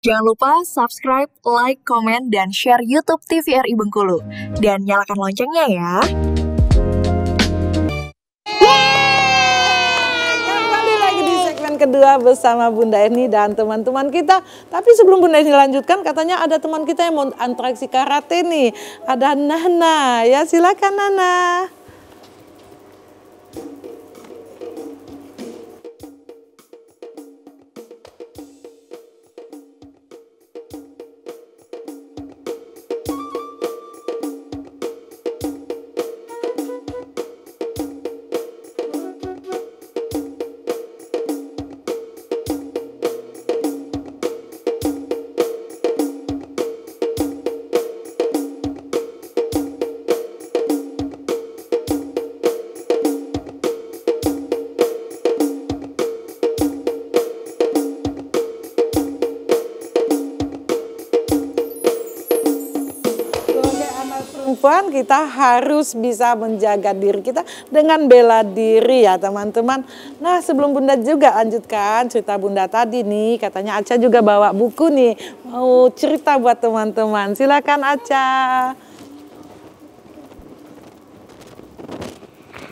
Jangan lupa subscribe, like, komen, dan share YouTube TVRI Bengkulu. Dan nyalakan loncengnya ya. Kembali lagi di segmen kedua bersama Bunda Eni dan teman-teman kita. Tapi sebelum Bunda Eni lanjutkan, katanya ada teman kita yang mau atraksi karate nih. Ada Nana, ya silakan Nana. Perempuan kita harus bisa menjaga diri kita dengan bela diri ya teman-teman. Nah sebelum Bunda juga lanjutkan cerita Bunda tadi nih, katanya Aca juga bawa buku nih, mau cerita buat teman-teman. Silakan Aca.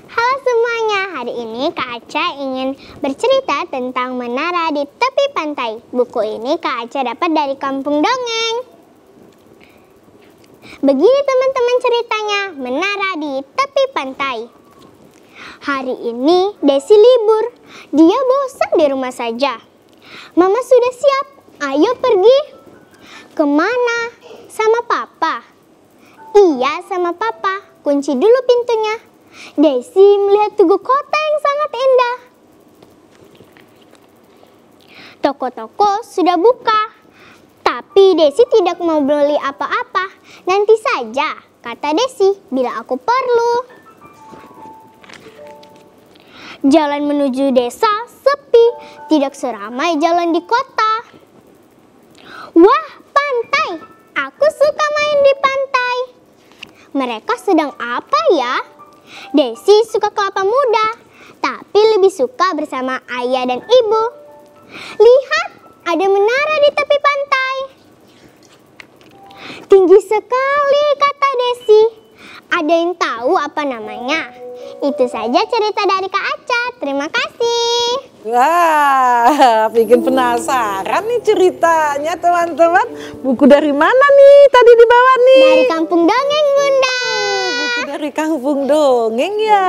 Halo semuanya, hari ini Kak Aca ingin bercerita tentang menara di tepi pantai. Buku ini Kak Aca dapat dari Kampung Dongeng. Begini teman-teman ceritanya, menara di tepi pantai. Hari ini Desi libur, dia bosan di rumah saja. Mama sudah siap, ayo pergi. Kemana? Sama papa? Iya sama papa, kunci dulu pintunya. Desi melihat tugu kota yang sangat indah. Toko-toko sudah buka. Tapi Desi tidak mau beli apa-apa. Nanti saja, kata Desi, bila aku perlu. Jalan menuju desa sepi, tidak seramai jalan di kota. Wah, pantai! Aku suka main di pantai. Mereka sedang apa ya? Desi suka kelapa muda, tapi lebih suka bersama ayah dan ibu. Lihat, ada menara di tepi pantai. Tinggi sekali, kata Desi. Ada yang tahu apa namanya? Itu saja cerita dari Kak Aca. Terima kasih. Wah, bikin penasaran nih ceritanya teman-teman. Buku dari mana nih tadi dibawa nih? Dari Kampung Dongeng, Bunda. Buku dari Kampung Dongeng ya.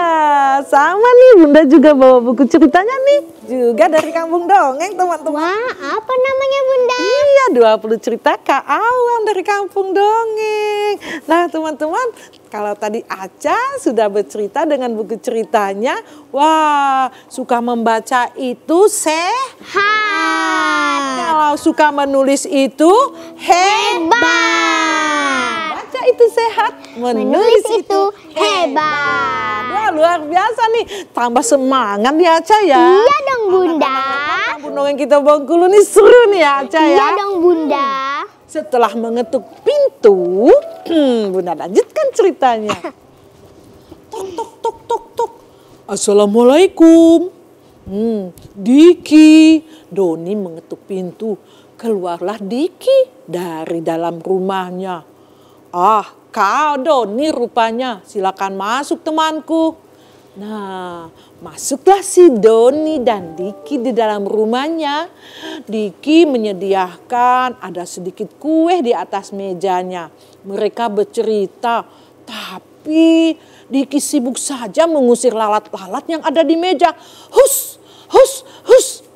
Sama nih, Bunda juga bawa buku ceritanya nih. Juga dari Kampung Dongeng teman-teman. Wah, apa namanya Bunda? Iya, 20 cerita Kak Awam dari Kampung Dongeng. Nah teman-teman, kalau tadi Aca sudah bercerita dengan buku ceritanya, wah suka membaca itu sehat. Kalau suka menulis itu hebat. Baca itu sehat, menulis itu hebat. Wah luar biasa nih, tambah semangat nih Aca ya. Iya dong Bunda. Kampung Dongeng kita Bengkulu nih seru nih ya Aca ya. Iya dong Bunda. Setelah mengetuk pintu, Bunda lanjutkan ceritanya. Tok tok tok tok tok. Assalamualaikum. Diki. Doni mengetuk pintu. Keluarlah Diki dari dalam rumahnya. Ah, kau Doni rupanya. Silakan masuk temanku. Nah, masuklah si Doni dan Diki di dalam rumahnya. Diki menyediakan ada sedikit kue di atas mejanya. Mereka bercerita, tapi Diki sibuk saja mengusir lalat-lalat yang ada di meja. Hus, hus, hus.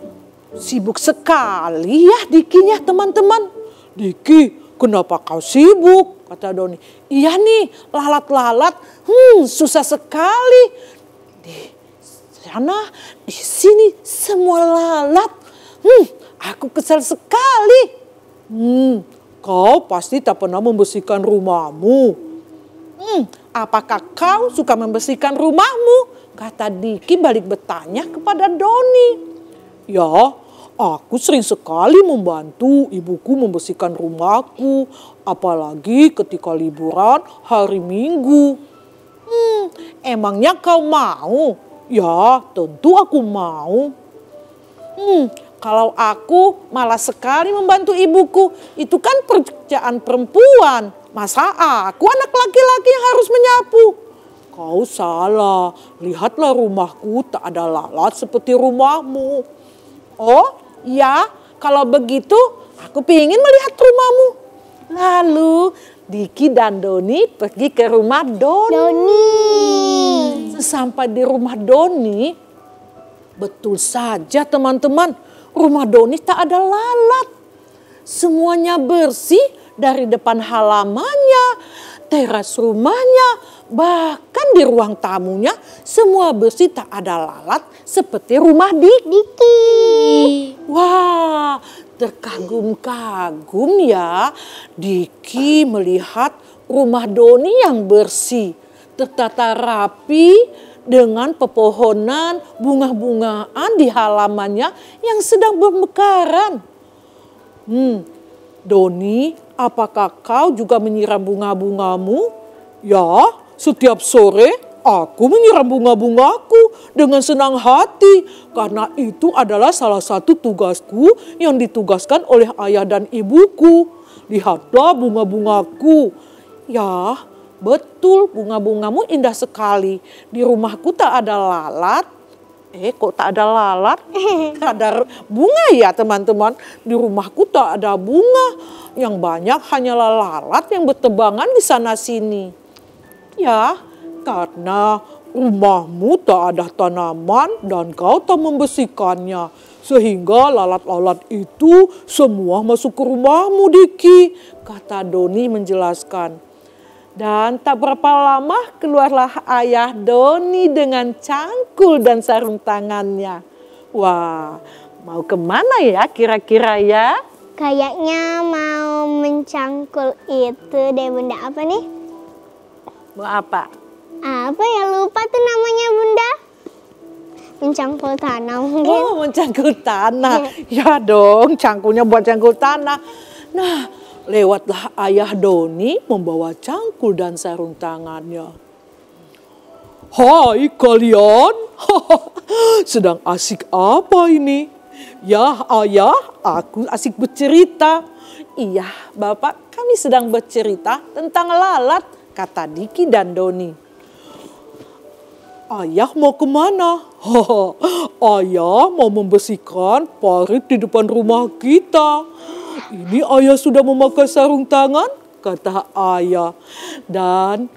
Sibuk sekali ya Dikinya teman-teman. Diki, kenapa kau sibuk? Kata Doni. Iya nih, lalat-lalat susah sekali. Di sana, di sini semua lalat. Aku kesal sekali. Kau pasti tak pernah membersihkan rumahmu. Apakah kau suka membersihkan rumahmu? Kata Diki balik bertanya kepada Doni. Ya, aku sering sekali membantu ibuku membersihkan rumahku. Apalagi ketika liburan hari Minggu. Emangnya kau mau? Ya, tentu aku mau. Kalau aku malas sekali membantu ibuku, itu kan pekerjaan perempuan. Masa aku anak laki-laki yang harus menyapu? Kau salah, lihatlah rumahku tak ada lalat seperti rumahmu. Oh ya, kalau begitu aku ingin melihat rumahmu. Lalu Diki dan Doni pergi ke rumah Doni. Sesampai di rumah Doni, betul saja teman-teman, rumah Doni tak ada lalat. Semuanya bersih dari depan halamannya, teras rumahnya, bahkan di ruang tamunya semua bersih tak ada lalat seperti rumah Diki. Wah, terkagum-kagum ya Diki melihat rumah Doni yang bersih, tertata rapi dengan pepohonan bunga-bungaan di halamannya yang sedang bermekaran. Doni, apakah kau juga menyiram bunga-bungamu? Ya, setiap sore aku menyiram bunga-bungaku dengan senang hati karena itu adalah salah satu tugasku yang ditugaskan oleh ayah dan ibuku. Lihatlah bunga-bungaku. Ya, betul bunga-bungamu indah sekali. Di rumahku tak ada lalat. Kok tak ada lalat? Tak ada bunga ya teman-teman. Di rumahku tak ada bunga. Yang banyak hanyalah lalat yang bertebangan di sana sini. Ya, karena rumahmu tak ada tanaman dan kau tak membersihkannya. Sehingga lalat-lalat itu semua masuk ke rumahmu, Diki, kata Doni menjelaskan. Dan tak berapa lama keluarlah ayah Doni dengan cangkul dan sarung tangannya. Wah, mau kemana ya kira-kira ya? Kayaknya mau mencangkul itu deh Bunda. Apa nih? Mau apa? Apa ya, lupa tuh namanya Bunda. Mencangkul tanah mungkin. Oh, mencangkul tanah. Ya dong, cangkulnya buat cangkul tanah. Nah, lewatlah ayah Doni membawa cangkul dan sarung tangannya. Hai kalian, sedang asik apa ini? Ya ayah, aku asik bercerita. Iya bapak, kami sedang bercerita tentang lalat, kata Diki dan Doni. Ayah mau kemana? Ayah mau membersihkan parit di depan rumah kita. Ini ayah sudah memakai sarung tangan, kata ayah. Dan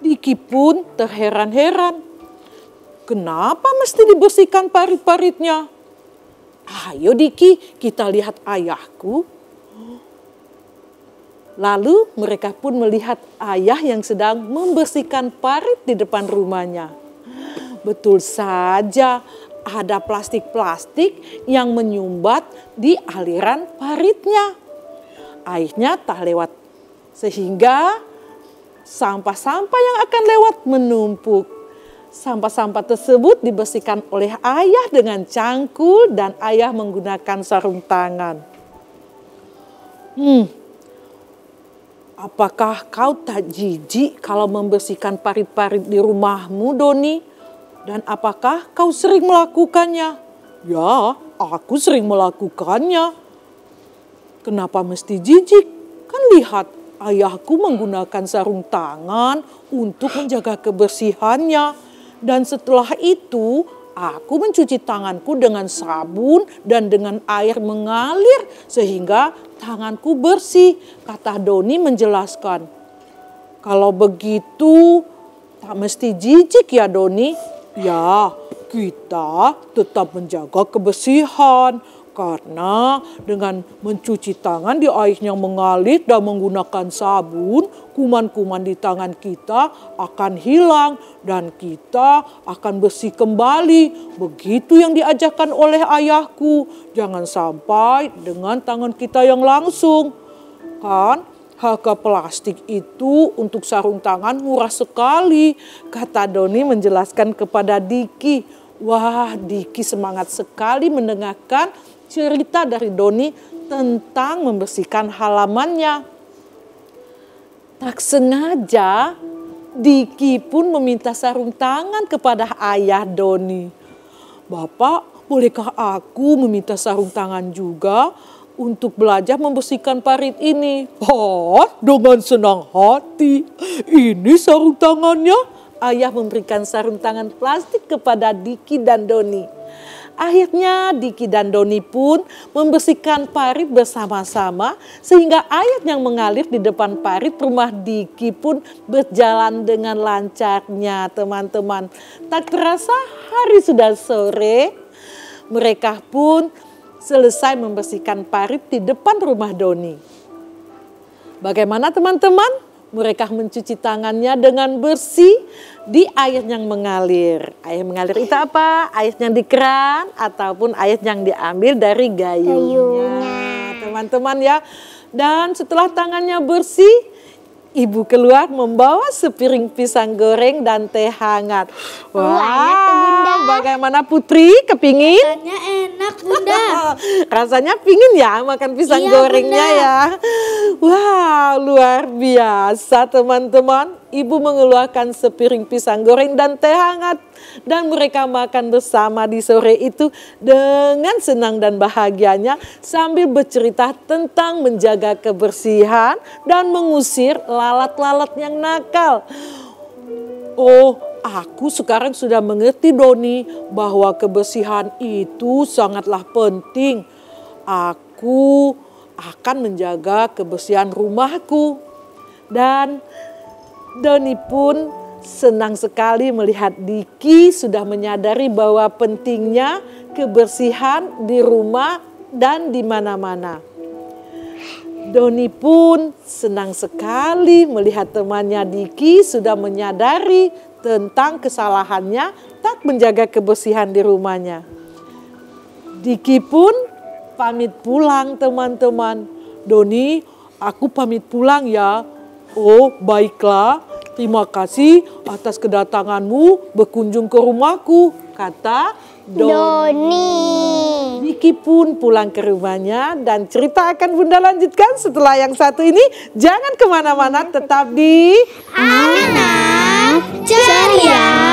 Diki pun terheran-heran. Kenapa mesti dibersihkan parit-paritnya? Ayo Diki, kita lihat ayahku. Lalu mereka pun melihat ayah yang sedang membersihkan parit di depan rumahnya. Betul saja, ada plastik-plastik yang menyumbat di aliran paritnya. Airnya tak lewat, sehingga sampah-sampah yang akan lewat menumpuk. Sampah-sampah tersebut dibersihkan oleh ayah dengan cangkul dan ayah menggunakan sarung tangan. Apakah kau tak jijik kalau membersihkan parit-parit di rumahmu, Doni? Dan apakah kau sering melakukannya? Ya, aku sering melakukannya. Kenapa mesti jijik? Kan lihat, ayahku menggunakan sarung tangan untuk menjaga kebersihannya. Dan setelah itu, aku mencuci tanganku dengan sabun dan dengan air mengalir sehingga tanganku bersih, kata Doni menjelaskan. Kalau begitu, tak mesti jijik ya Doni? Ya, kita tetap menjaga kebersihan. Karena dengan mencuci tangan di air yang mengalir dan menggunakan sabun, kuman-kuman di tangan kita akan hilang dan kita akan bersih kembali. Begitu yang diajarkan oleh ayahku. Jangan sampai dengan tangan kita yang langsung. Kan harga plastik itu untuk sarung tangan murah sekali, kata Doni menjelaskan kepada Diki. Wah, Diki semangat sekali mendengarkan cerita dari Doni tentang membersihkan halamannya. Tak sengaja, Diki pun meminta sarung tangan kepada ayah Doni. Bapak, bolehkah aku meminta sarung tangan juga untuk belajar membersihkan parit ini? Oh, dengan senang hati. Ini sarung tangannya. Ayah memberikan sarung tangan plastik kepada Diki dan Doni. Akhirnya Diki dan Doni pun membersihkan parit bersama-sama sehingga air yang mengalir di depan parit rumah Diki pun berjalan dengan lancarnya, teman-teman. Tak terasa hari sudah sore, mereka pun selesai membersihkan parit di depan rumah Doni. Bagaimana teman-teman? Mereka mencuci tangannya dengan bersih di air yang mengalir. Air mengalir itu apa? Air yang di keran ataupun air yang diambil dari gayungnya. Teman-teman ya. Dan setelah tangannya bersih, ibu keluar membawa sepiring pisang goreng dan teh hangat. Wah, bagaimana Putri? Kepingin? Rasanya enak, Bunda. Rasanya pingin ya makan pisang gorengnya, Bunda. ya. Wah, luar biasa teman-teman. Ibu mengeluarkan sepiring pisang goreng dan teh hangat. Dan mereka makan bersama di sore itu dengan senang dan bahagianya sambil bercerita tentang menjaga kebersihan dan mengusir lalat-lalat yang nakal. Oh, aku sekarang sudah mengerti Doni bahwa kebersihan itu sangatlah penting. Aku akan menjaga kebersihan rumahku. Dan Doni pun senang sekali melihat Diki sudah menyadari bahwa pentingnya kebersihan di rumah dan di mana-mana. Doni pun senang sekali melihat temannya Diki sudah menyadari tentang kesalahannya tak menjaga kebersihan di rumahnya. Diki pun pamit pulang teman-teman. Doni, aku pamit pulang ya. Oh, baiklah. Terima kasih atas kedatanganmu berkunjung ke rumahku, kata Doni. Diki pun pulang ke rumahnya dan cerita akan Bunda lanjutkan setelah yang satu ini. Jangan kemana-mana, tetap di Anak ceria.